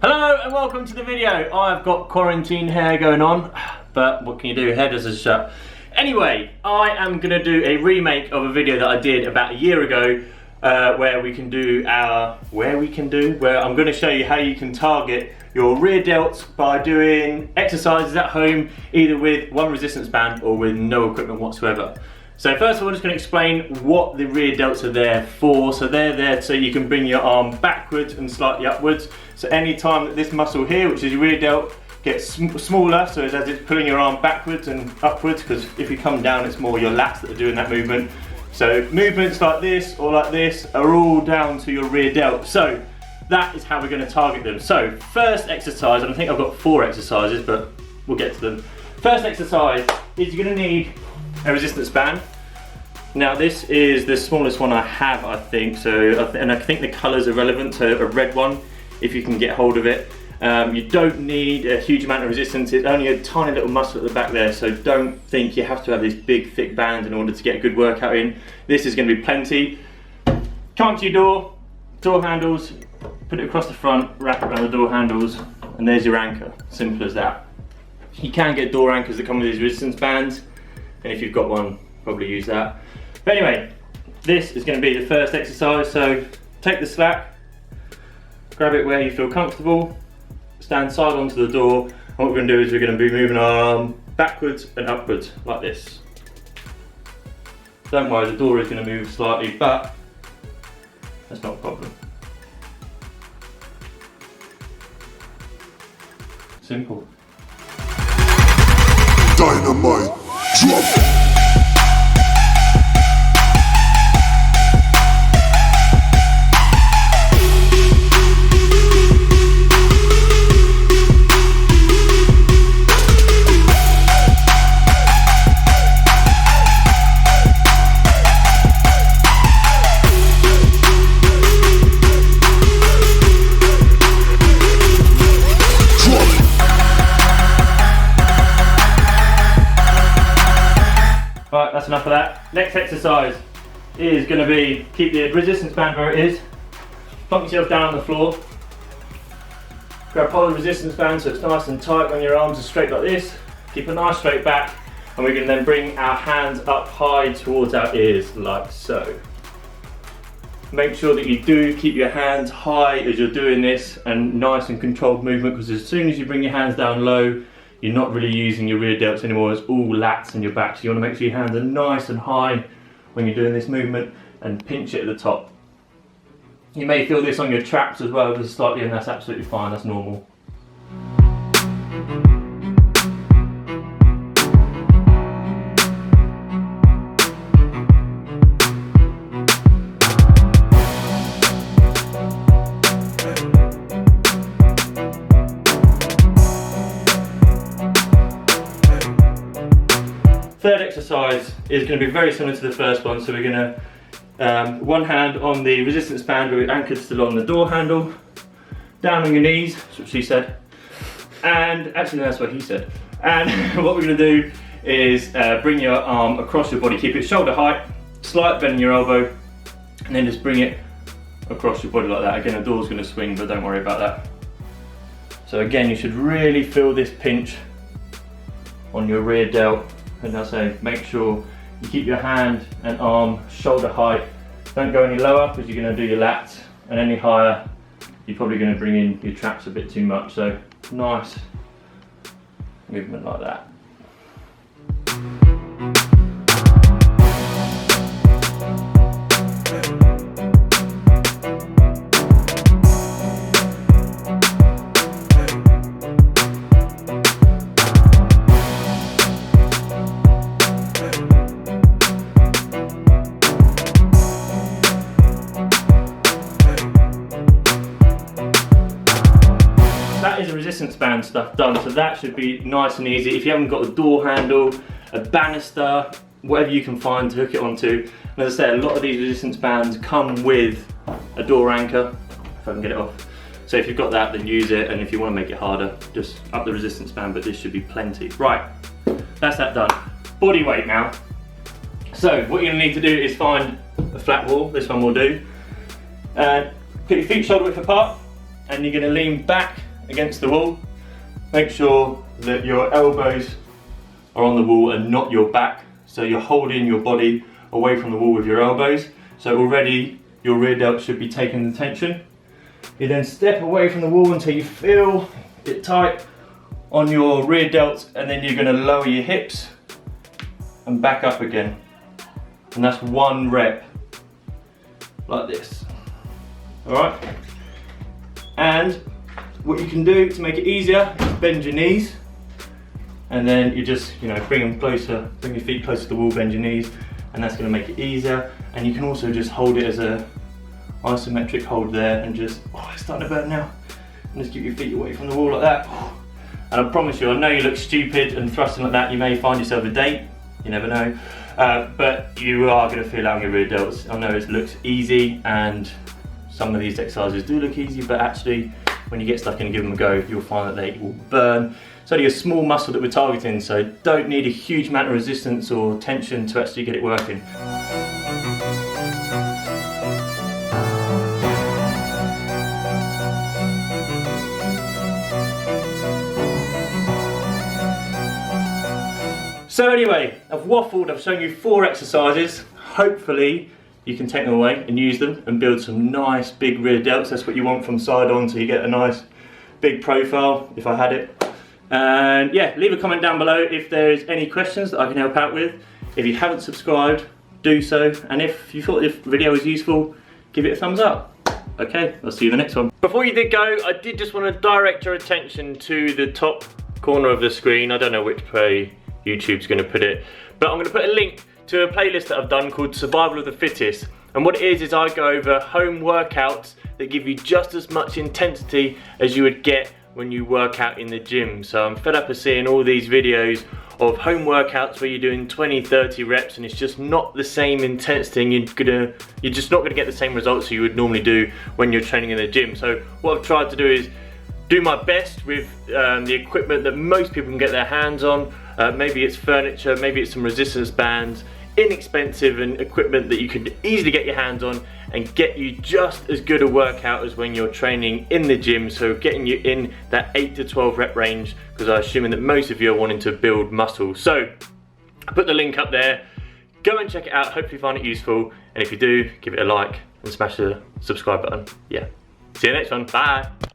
Hello and welcome to the video. I've got quarantine hair going on, but what can you do? Hair doesn't shut. Anyway, I am going to do a remake of a video that I did about a year ago where I'm going to show you how you can target your rear delts by doing exercises at home, either with one resistance band or with no equipment whatsoever. So first of all, I'm just going to explain what the rear delts are there for. So they're there so you can bring your arm backwards and slightly upwards. So any time that this muscle here, which is your rear delt, gets smaller, so as it's pulling your arm backwards and upwards, because if you come down, it's more your lats that are doing that movement. So movements like this or like this are all down to your rear delt. So that is how we're going to target them. So first exercise, and I think I've got 4 exercises, but we'll get to them. First exercise is you're going to need a resistance band. Now this is the smallest one I have, I think, and I think the colours are relevant, so a red one, if you can get hold of it. You don't need a huge amount of resistance, it's only a tiny little muscle at the back there, so don't think you have to have this big thick band in order to get a good workout in. This is going to be plenty. Come to your door handles, put it across the front, wrap it around the door handles, and there's your anchor, simple as that. You can get door anchors that come with these resistance bands, and if you've got one, probably use that. But anyway, this is going to be the first exercise, so take the slack, grab it where you feel comfortable, stand side onto the door, and what we're going to do is we're going to be moving our arm backwards and upwards, like this. Don't worry, the door is going to move slightly, but that's not a problem. Simple. Dynamite, drop. Right, that's enough of that. Next exercise is going to be keep the resistance band where it is. Plunk yourself down on the floor. Grab hold of the resistance band so it's nice and tight when your arms are straight like this. Keep a nice straight back, and we're going to then bring our hands up high towards our ears like so. Make sure that you do keep your hands high as you're doing this and nice and controlled movement, because as soon as you bring your hands down low, you're not really using your rear delts anymore, it's all lats in your back. So you want to make sure your hands are nice and high when you're doing this movement, and pinch it at the top. You may feel this on your traps as well, just slightly, and that's absolutely fine, that's normal. Third exercise is going to be very similar to the first one, so we're going to one hand on the resistance band where we're anchored still on the door handle, down on your knees, that's what she said, and actually that's what he said. And what we're going to do is bring your arm across your body, keep it shoulder height, slight bend in your elbow, and then just bring it across your body like that. Again, the door's going to swing, but don't worry about that. So again, you should really feel this pinch on your rear delt. And I say, make sure you keep your hand and arm shoulder height. Don't go any lower because you're going to do your lats, and any higher, you're probably going to bring in your traps a bit too much. So nice movement like that. That is the resistance band stuff done, so that should be nice and easy. If you haven't got a door handle, a banister, whatever you can find to hook it onto. And as I say, a lot of these resistance bands come with a door anchor, if I can get it off. So if you've got that, then use it, and if you want to make it harder, just up the resistance band, but this should be plenty. Right, that's that done. Body weight now. So what you're going to need to do is find a flat wall, this one will do. Put your feet shoulder width apart, and you're going to lean back against the wall. Make sure that your elbows are on the wall and not your back. So you're holding your body away from the wall with your elbows. So already your rear delt should be taking the tension. You then step away from the wall until you feel it tight on your rear delts, and then you're going to lower your hips and back up again. And that's 1 rep, like this. Alright? And what you can do to make it easier is bend your knees, and then you just, bring them closer, bring your feet closer to the wall, bend your knees, and that's going to make it easier. And you can also just hold it as a isometric hold there, and just, it's starting to burn now. And just keep your feet away from the wall like that. And I promise you, I know you look stupid and thrusting like that, you may find yourself a date, you never know. But you are going to feel out on your rear delts. I know it looks easy, and some of these exercises do look easy, but actually when you get stuck in and give them a go, you'll find that they will burn. It's only a small muscle that we're targeting, so don't need a huge amount of resistance or tension to actually get it working. So anyway, I've waffled, I've shown you 4 exercises. Hopefully you can take them away and use them and build some nice big rear delts. That's what you want from side on, so you get a nice big profile, if I had it. And yeah, leave a comment down below if there is any questions that I can help out with. If you haven't subscribed, do so. And if you thought this video was useful, give it a thumbs up. Okay, I'll see you in the next one. Before you did go, I did just want to direct your attention to the top corner of the screen. I don't know which way YouTube's going to put it, but I'm going to put a link to a playlist that I've done called Survival of the Fittest. And what it is I go over home workouts that give you just as much intensity as you would get when you work out in the gym. So I'm fed up of seeing all these videos of home workouts where you're doing 20-30 reps and it's just not the same intensity, and you're just not going to get the same results you would normally do when you're training in the gym. So what I've tried to do is do my best with the equipment that most people can get their hands on. Maybe it's furniture, maybe it's some resistance bands, inexpensive and equipment that you could easily get your hands on and get you just as good a workout as when you're training in the gym. So getting you in that 8 to 12 rep range, because I'm assuming that most of you are wanting to build muscle. So I put the link up there, go and check it out, hopefully you find it useful, and if you do, give it a like and smash the subscribe button. Yeah, see you next one, bye.